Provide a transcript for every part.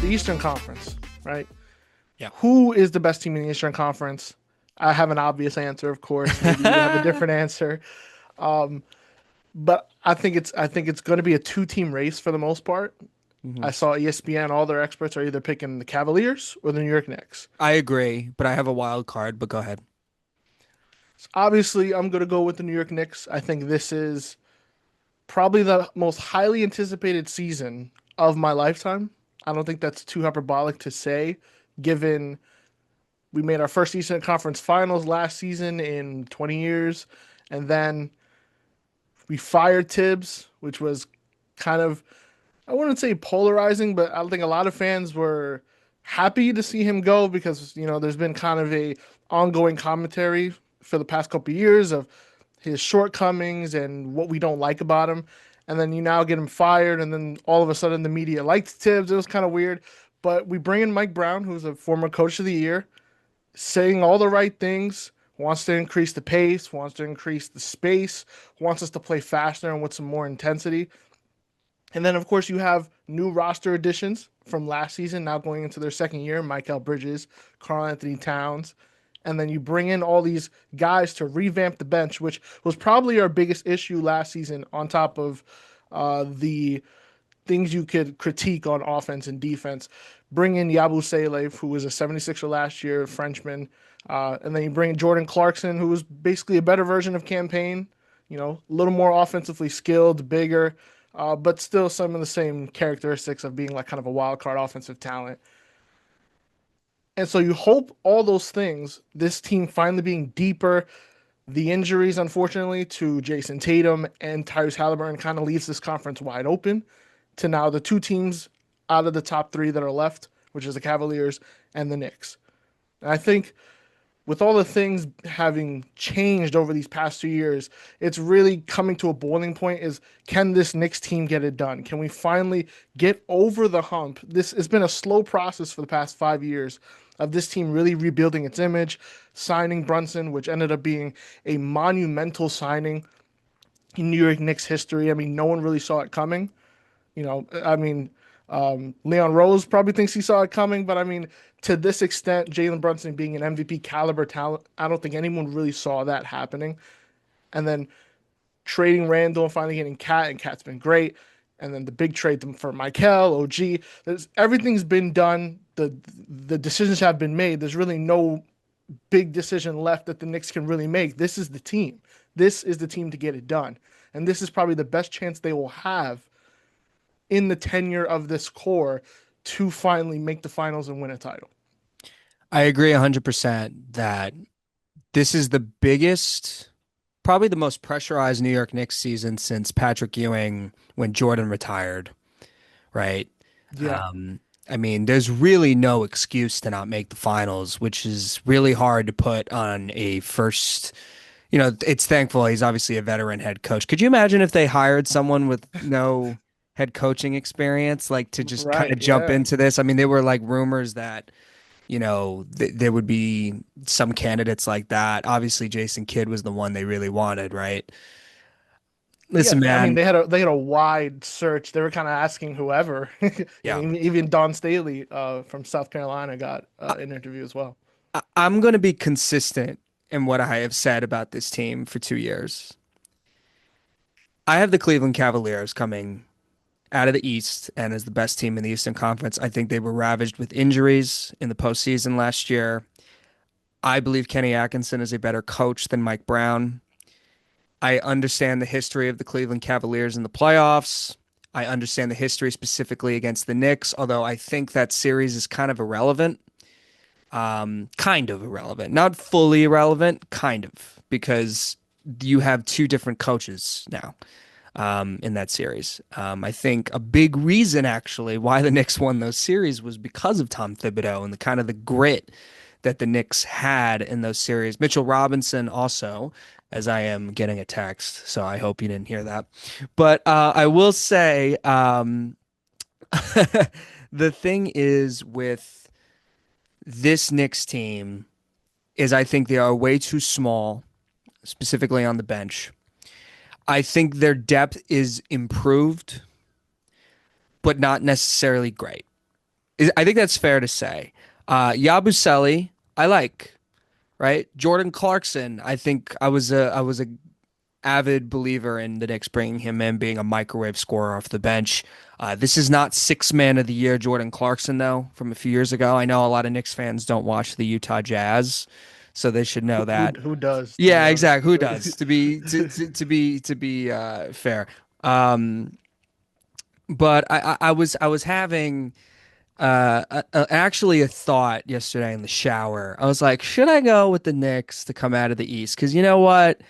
Eastern Conference, right? Yeah. Who is the best team in the Eastern Conference? I have an obvious answer, of course. Maybe you have a different answer. Um, but I think it's going to be a two-team race for the most part. hmm I saw ESPN, all their experts are either picking the Cavaliers or the New York Knicks. I agree, but I have a wild card, but go ahead. So obviously, I'm going to go with the New York Knicks. I think this is probably the most highly anticipated season of my lifetime. I don't think that's too hyperbolic to say, given we made our first Eastern Conference Finals last season in 20 years, and then we fired Tibbs, which was kind of, I wouldn't say polarizing, but I think a lot of fans were happy to see him go because, there's been kind of a ongoing commentary for the past couple of years of his shortcomings and what we don't like about him. And then you now get him fired, and then all of a sudden the media liked Tibbs. It was kind of weird. But we bring in Mike Brown, who's a former coach of the year, saying all the right things, wants to increase the pace, wants to increase the space, wants us to play faster and with some more intensity. And then, of course, you have new roster additions from last season now going into their second year: Michael Bridges, Karl Anthony Towns. And then you bring in all these guys to revamp the bench, which was probably our biggest issue last season, on top of the things you could critique on offense and defense. Bring in Yabu Salev, who was a 76er last year, Frenchman. And then you bring in Jordan Clarkson, who was basically a better version of Campaign, a little more offensively skilled, bigger, but still some of the same characteristics of being like kind of a wild card offensive talent. And so you hope all those things, this team finally being deeper, the injuries, unfortunately, to Jason Tatum and Tyrese Halliburton kind of leaves this conference wide open to now the two teams out of the top three that are left, which is the Cavaliers and the Knicks. And I think with all the things having changed over these past 2 years, it's really coming to a boiling point is, can this Knicks team get it done? Can we finally get over the hump? This has been a slow process for the past 5 years of this team really rebuilding its image, signing Brunson, which ended up being a monumental signing in New York Knicks history. I mean, no one really saw it coming. I mean, Leon Rose probably thinks he saw it coming, but I mean, to this extent, Jalen Brunson being an MVP caliber talent, I don't think anyone really saw that happening. And then trading Randall and finally getting Cat, and Cat's been great. And then the big trade for Michael, OG. Everything's been done. The decisions have been made. There's really no big decision left that the Knicks can really make. This is the team. This is the team to get it done. And this is probably the best chance they will have in the tenure of this core to finally make the finals and win a title. I agree 100% that this is the biggest, probably the most pressurized New York Knicks season since Patrick Ewing when Jordan retired, right? Yeah. Um, I mean, there's really no excuse to not make the finals, which is really hard to put on a first, it's thankful he's obviously a veteran head coach. Could you imagine if they hired someone with no head coaching experience, like to just kind Right. of jump Yeah. into this? I mean, there were like rumors that there would be some candidates like that. Obviously, Jason Kidd was the one they really wanted, right? Listen, Yeah. I mean, man. they had a wide search. They were kind of asking whoever. Yeah. Even Don Staley from South Carolina got I, an interview as well. I'm going to be consistent in what I have said about this team for 2 years. I have the Cleveland Cavaliers coming out of the East and as the best team in the Eastern Conference. I think they were ravaged with injuries in the postseason last year. I believe Kenny Atkinson is a better coach than Mike Brown. I understand the history of the Cleveland Cavaliers in the playoffs. I understand the history specifically against the Knicks, although I think that series is kind of irrelevant. Kind of irrelevant, not fully irrelevant, kind of, because you have two different coaches now in that series. I think a big reason, actually, why the Knicks won those series was because of Tom Thibodeau and the kind of the grit that the Knicks had in those series. Mitchell Robinson also, as I am getting a text, so I hope you didn't hear that. But I will say the thing is with this Knicks team is I think they are way too small, specifically on the bench. I think their depth is improved, but not necessarily great. I think that's fair to say. Yabusele, I like, right? Jordan Clarkson, I think I was a avid believer in the Knicks bringing him in, being a microwave scorer off the bench. This is not six man of the year Jordan Clarkson though from a few years ago. I know a lot of Knicks fans don't watch the Utah Jazz, so they should know that. Who does, to be Yeah, honest? exactly. Who does? To be fair. Um, but I was having actually a thought yesterday in the shower. I was like, should I go with the Knicks to come out of the East? Because you know what?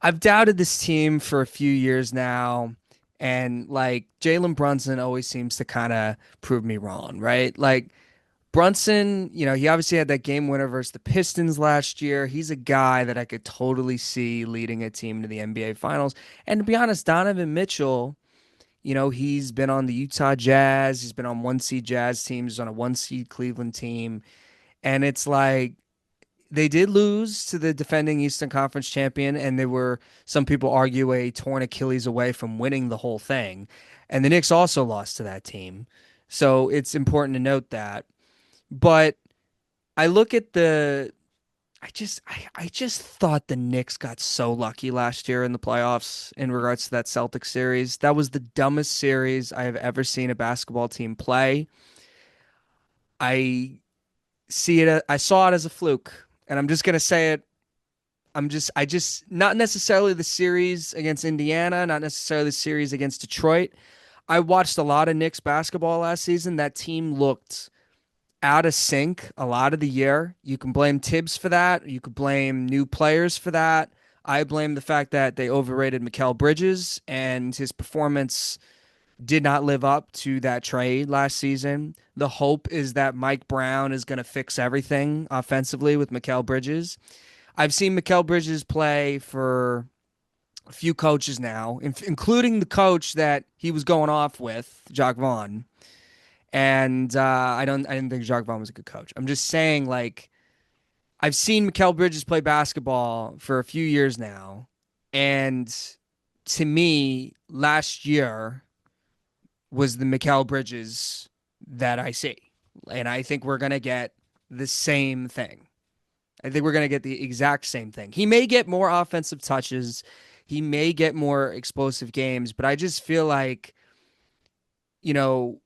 I've doubted this team for a few years now, and like Jalen Brunson always seems to kind of prove me wrong, right? Like Brunson, he obviously had that game winner versus the Pistons last year. He's a guy that I could totally see leading a team to the NBA Finals. And to be honest, Donovan Mitchell, he's been on the Utah Jazz, he's been on one seed Jazz teams, on a one seed Cleveland team, and it's like they did lose to the defending Eastern Conference champion, and they were, some people argue, a torn Achilles away from winning the whole thing. And the Knicks also lost to that team. So it's important to note that. But I look at I just thought the Knicks got so lucky last year in the playoffs in regards to that Celtics series. That was the dumbest series I have ever seen a basketball team play. I I saw it as a fluke, and I'm just gonna say it. I just, not necessarily the series against Indiana, not necessarily the series against Detroit. I watched a lot of Knicks basketball last season. That team looked out of sync a lot of the year. You can blame Tibbs for that. You could blame new players for that. I blame the fact that they overrated Mikal Bridges and his performance did not live up to that trade last season. The hope is that Mike Brown is going to fix everything offensively with Mikal Bridges. I've seen Mikal Bridges play for a few coaches now, including the coach that he was going off with, Jacques Vaughn. And I didn't think Jacques Vaughn was a good coach. I'm just saying, like, I've seen Mikal Bridges play basketball for a few years now, and to me, last year was the Mikal Bridges that I see, and I think we're gonna get the same thing. I think we're going to get the exact same thing. He may get more offensive touches. He may get more explosive games, but I just feel like, you know,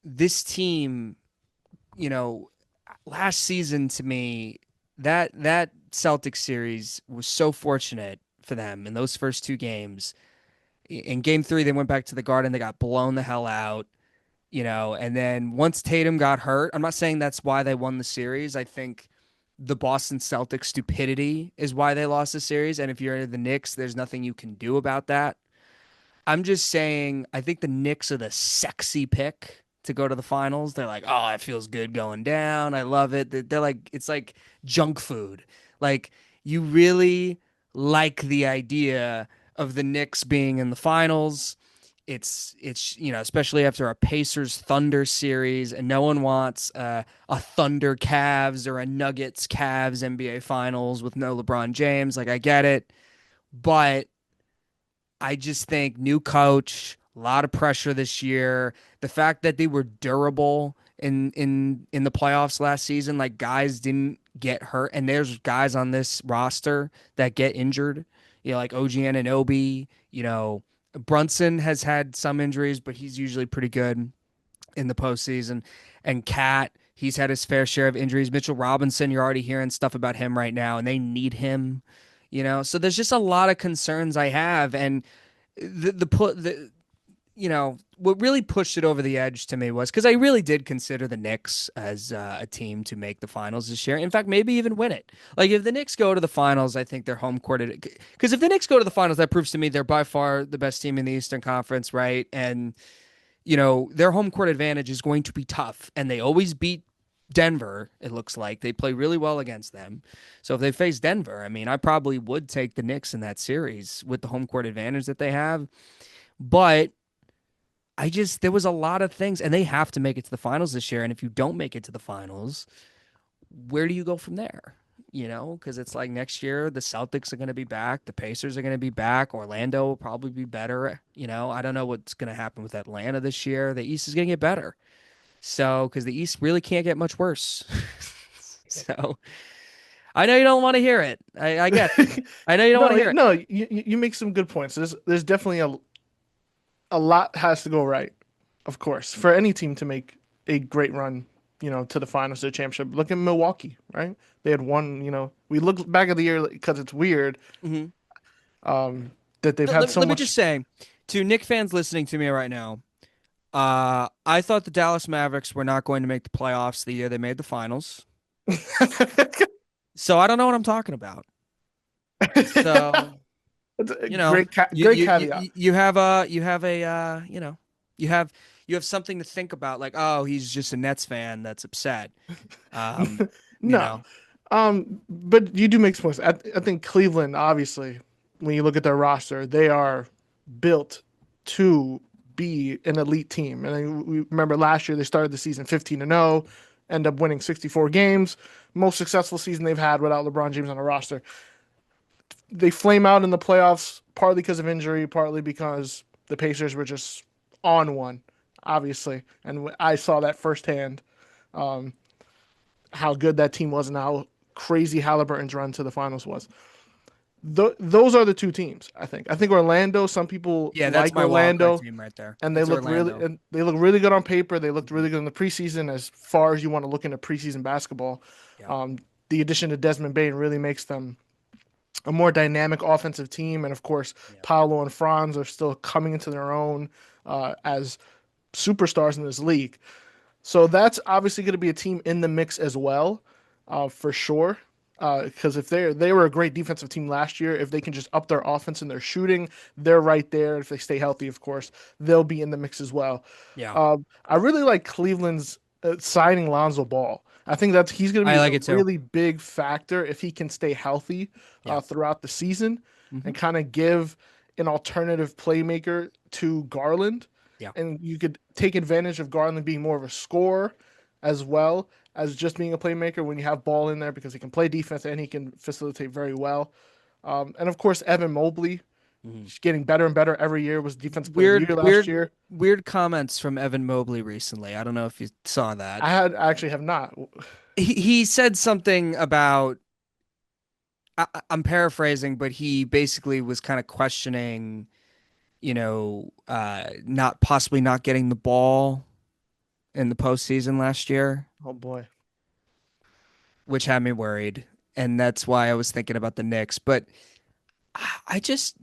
this team, you know, last season to me, that Celtics series was so fortunate for them in those first two games. In game three, they went back to the Garden. They got blown the hell out, and then once Tatum got hurt, I'm not saying that's why they won the series. I think the Boston Celtics stupidity is why they lost the series. And if you're the Knicks, there's nothing you can do about that. I'm just saying, I think the Knicks are the sexy pick to go to the finals. They're like, oh, it feels good going down. I love it. They're like, it's like junk food. Like, you really like the idea of the Knicks being in the finals. It's especially after a Pacers Thunder series, and no one wants a Thunder Cavs or a Nuggets Cavs NBA Finals with no LeBron James. Like, I get it, but I just think new coach, a lot of pressure this year. The fact that they were durable in the playoffs last season, like guys didn't get hurt, and there's guys on this roster that get injured. Like OG Anunoby. Brunson has had some injuries, but he's usually pretty good in the postseason. And Cat, he's had his fair share of injuries. Mitchell Robinson, you're already hearing stuff about him right now, and they need him. So there's just a lot of concerns I have, and what really pushed it over the edge to me was because I really did consider the Knicks as a team to make the finals this year. In fact, maybe even win it. Like, if the Knicks go to the finals, I think they're home court. Because if the Knicks go to the finals, that proves to me they're by far the best team in the Eastern Conference, right? And their home court advantage is going to be tough, and they always beat Denver. It looks like they play really well against them. So if they face Denver, I mean, I probably would take the Knicks in that series with the home court advantage that they have. But there was a lot of things, and they have to make it to the finals this year. And if you don't make it to the finals, where do you go from there? Because it's like next year, the Celtics are going to be back. The Pacers are going to be back. Orlando will probably be better. I don't know what's going to happen with Atlanta this year. The East is going to get better. So, because the East really can't get much worse. So, I know you don't want to hear it. I get it. I know you don't want No, to hear it. no, you make some good points. There's definitely a lot has to go right, of course, for any team to make a great run, to the finals, to the championship. Look at Milwaukee, right? They had one, we look back at the year because it's weird, Hmm. um, that they've Let, had let, so let me just much. say to Nick fans listening to me right now, I thought the Dallas Mavericks were not going to make the playoffs the year they made the finals. So I don't know what I'm talking about. So, It's a you know, great caveat. you have a you have you have something to think about, like, oh, he's just a Nets fan that's upset. Um, you No, know, but you do make some points. I think Cleveland, obviously, when you look at their roster, they are built to be an elite team. And we remember last year they started the season 15-0, end up winning 64 games, most successful season they've had without LeBron James on the roster. They flame out in the playoffs partly because of injury, partly because the Pacers were just on one, obviously, and I saw that firsthand. Um, how good that team was and how crazy Halliburton's run to the finals was. Those are the two teams. I think Orlando. Some people yeah, that's like my wild card Orlando, team right there. and It's Orlando. they look really good on paper. They looked Mhm. really good in the preseason. As far as you want to look into preseason basketball, Yeah, um, the addition of Desmond Bain really makes them a more dynamic offensive team. And of course, yeah, Paolo and Franz are still coming into their own as superstars in this league. So that's obviously going to be a team in the mix as well, for sure. Because if they were a great defensive team last year, if they can just up their offense and their shooting, they're right there. If they stay healthy, of course, they'll be in the mix as well. yeah. I really like Cleveland's signing Lonzo Ball. I think that he's going to I be like a it too. really big factor if he can stay healthy Yeah. throughout the season Hmm. and kind of give an alternative playmaker to Garland. Yeah. And you could take advantage of Garland being more of a scorer as well as just being a playmaker when you have Ball in there because he can play defense and he can facilitate very well. And of course, Evan Mobley, Hmm. getting better and better every year, was Defensive Player of the Weird, Year last weird, year. weird comments from Evan Mobley recently. I don't know if you saw that. I actually have not. He said something about, I'm paraphrasing, but he basically was kind of questioning, not possibly not getting the ball in the postseason last year, Oh boy. which had me worried. And that's why I was thinking about the Knicks. But I just,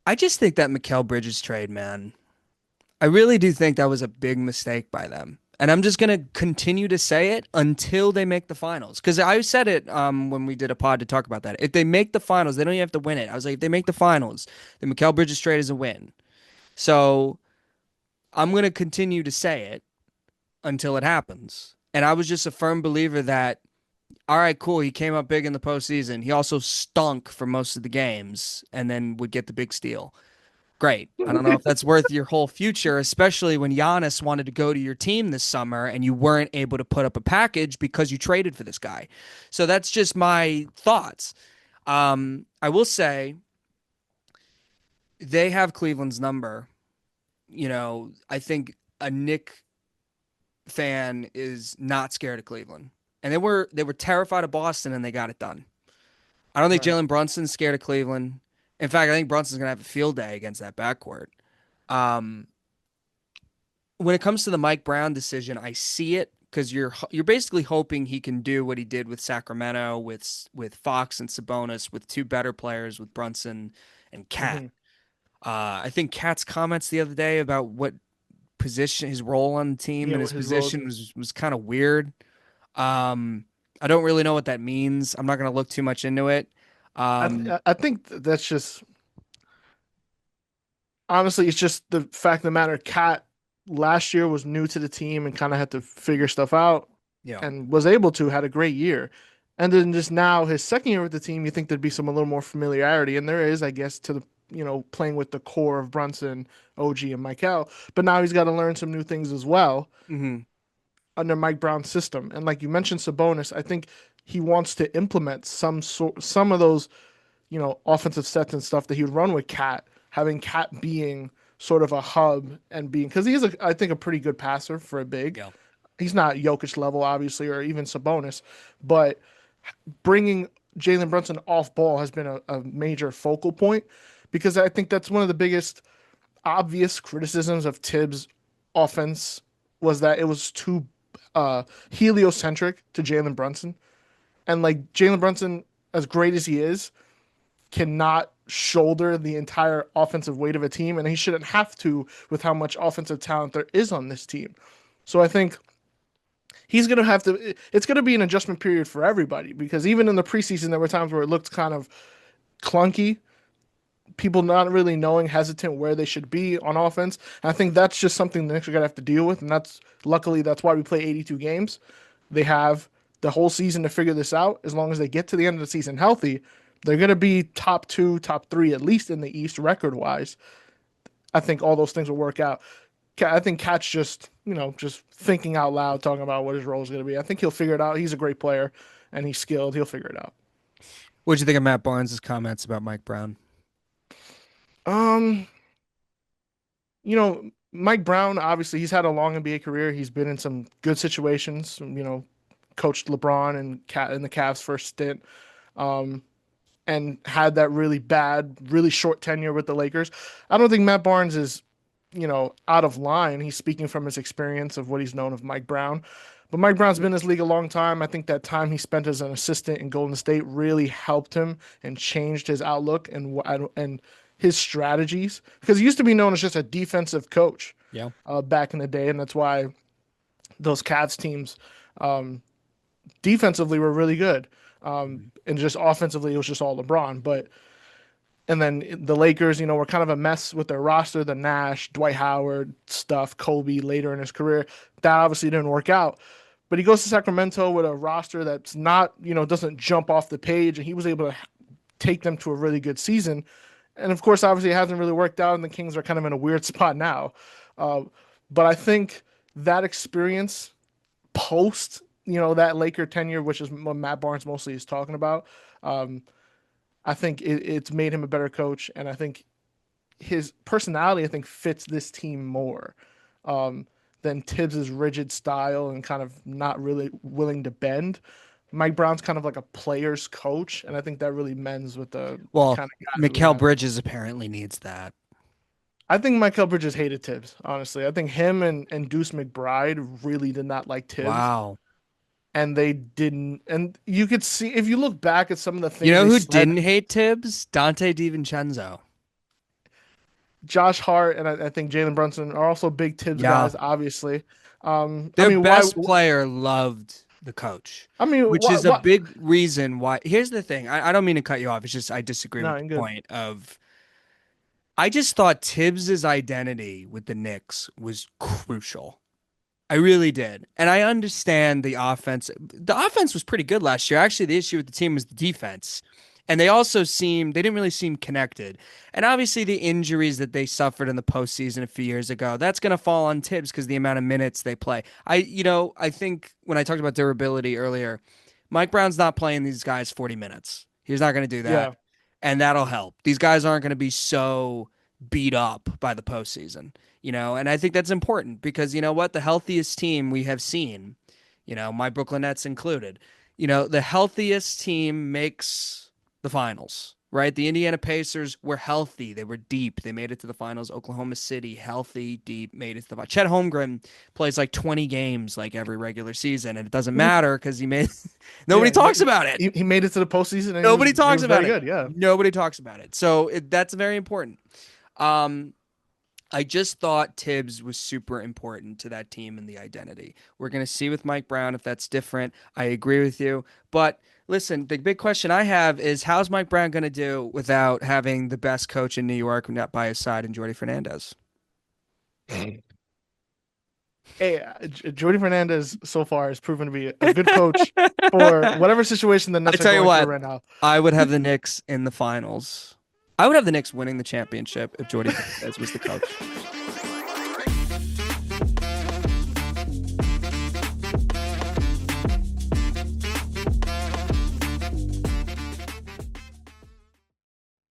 I just think that Mikal Bridges trade, man, I really do think that was a big mistake by them. And I'm just going to continue to say it until they make the finals. Because I said it when we did a pod to talk about that. If they make the finals, they don't even have to win it. I was like, if they make the finals, then Mikal Bridges trade is a win. So I'm going to continue to say it until it happens. And I was just a firm believer that, all right, cool, he came up big in the postseason. He also stunk for most of the games and then would get the big steal. Great. I don't know if that's worth your whole future, especially when Giannis wanted to go to your team this summer and you weren't able to put up a package because you traded for this guy. So that's just my thoughts. I will say they have Cleveland's number. I think a Nick fan is not scared of Cleveland. And they were terrified of Boston and they got it done. I don't think Right. Jalen Brunson's scared of Cleveland. In fact, I think Brunson's gonna have a field day against that backcourt. Um, when it comes to the Mike Brown decision, I see it because you're basically hoping he can do what he did with Sacramento with Fox and Sabonis with two better players with Brunson and Cat. Hmm. I think Cat's comments the other day about what position his role on the team Yeah, and what his his roles. position was kind of weird. Um, I don't really know what that means. I'm not gonna look too much into it. Um, I think that's just honestly, it's just the fact of the matter. Cat last year was new to the team and kind of had to figure stuff out, yeah. and was able to had a great year. And then just now his second year with the team, you think there'd be some a little more familiarity, and there is, I guess, to the playing with the core of Brunson, OG, and Michael. But now he's got to learn some new things as well Hmm. under Mike Brown's system. And like you mentioned, Sabonis, I think he wants to implement some of those offensive sets and stuff that he would run with Cat, having Cat being sort of a hub and being because he's I think a pretty good passer for a big. Yeah. He's not Jokic level, obviously, or even Sabonis, but bringing Jalen Brunson off ball has been a major focal point because I think that's one of the biggest obvious criticisms of Tibbs' offense was that it was too heliocentric to Jalen Brunson. And like Jalen Brunson, as great as he is, cannot shoulder the entire offensive weight of a team, and he shouldn't have to with how much offensive talent there is on this team. So I think he's going to have to, it's going to be an adjustment period for everybody because even in the preseason, there were times where it looked kind of clunky, people not really knowing, hesitant where they should be on offense. And I think that's just something the Knicks are going to have to deal with. And that's luckily, that's why we play 82 games. They have the whole season to figure this out. As long as they get to the end of the season healthy, they're going to be top two, top three, at least in the East record wise. I think all those things will work out. I think Cat's just, just thinking out loud, talking about what his role is going to be. I think he'll figure it out. He's a great player and he's skilled. He'll figure it out. What'd you think of Matt Barnes' comments about Mike Brown? Um, Mike Brown, obviously, he's had a long NBA career. He's been in some good situations, coached LeBron and Cat in the Cavs first stint, um, and had that really bad, really short tenure with the Lakers. I don't think Matt Barnes is, out of line. He's speaking from his experience of what he's known of Mike Brown. But Mike Brown's been in this league a long time. I think that time he spent as an assistant in Golden State really helped him and changed his outlook and his strategies because he used to be known as just a defensive coach Yeah. back in the day, and that's why those Cavs teams um, defensively were really good, and just offensively it was just all LeBron. But and then the Lakers, were kind of a mess with their roster, the Nash, Dwight Howard stuff, Kobe later in his career. That obviously didn't work out. But he goes to Sacramento with a roster that's not, doesn't jump off the page, and he was able to take them to a really good season. And of course, obviously, it hasn't really worked out, and the Kings are kind of in a weird spot now. Uh, but I think that experience post, that Laker tenure, which is what Matt Barnes mostly is talking about, um, I think it's made him a better coach, and I think his personality, I think, fits this team more um, than Tibbs's rigid style and kind of not really willing to bend. Mike Brown's kind of like a player's coach, and I think that really mends with the Well, kind of guys we Mikal have. Bridges apparently needs that. I think Michael Bridges hated Tibbs, honestly. I think him and Deuce McBride really did not like Tibbs, Wow. and they didn't. And you could see if you look back at some of the You things know they who said. didn't hate Tibbs? Dante DiVincenzo. Josh Hart and I think Jalen Brunson are also big Tibbs Yeah. guys, obviously. I Their mean, why? best player loved the coach, I mean, which why? is a What? big reason why. Here's the thing. I don't mean to cut you off. It's just I disagree No, with the I'm good. point of I just thought Tibbs's identity with the Knicks was crucial. I really did. And I understand the offense. The offense was pretty good last year. Actually, the issue with the team was the defense. And they didn't really seem connected. And obviously, the injuries that they suffered in the postseason a few years ago, that's going to fall on Tibbs because the amount of minutes they play. I think when I talked about durability earlier, Mike Brown's not playing these guys 40 minutes. He's not going to do that. Yeah, And that'll help. These guys aren't going to be so beat up by the postseason, and I think that's important because you know what? The healthiest team we have seen, my Brooklyn Nets included, the healthiest team makes the finals, right? The Indiana Pacers were healthy. They were deep. They made it to the finals. Oklahoma City, healthy, deep, made it to the finals. Chet Holmgren plays like 20 games like every regular season, and it doesn't matter because he made nobody yeah. talks about it. He made it to the postseason and Nobody he talks was about very it. good. Yeah. Nobody talks about it. So that's very important. Um, I just thought Tibbs was super important to that team and the identity. We're going to see with Mike Brown if that's different. I agree with you. But listen, the big question I have is how's Mike Brown going to do without having the best coach in New York not by his side in Jordy Fernandez? Hey, Jordy Fernandez so far has proven to be a good coach for whatever situation the I Nets are tell you going through what, right now. I would have the Knicks in the finals. I would have the Knicks winning the championship if Jordy Fernandez was the coach.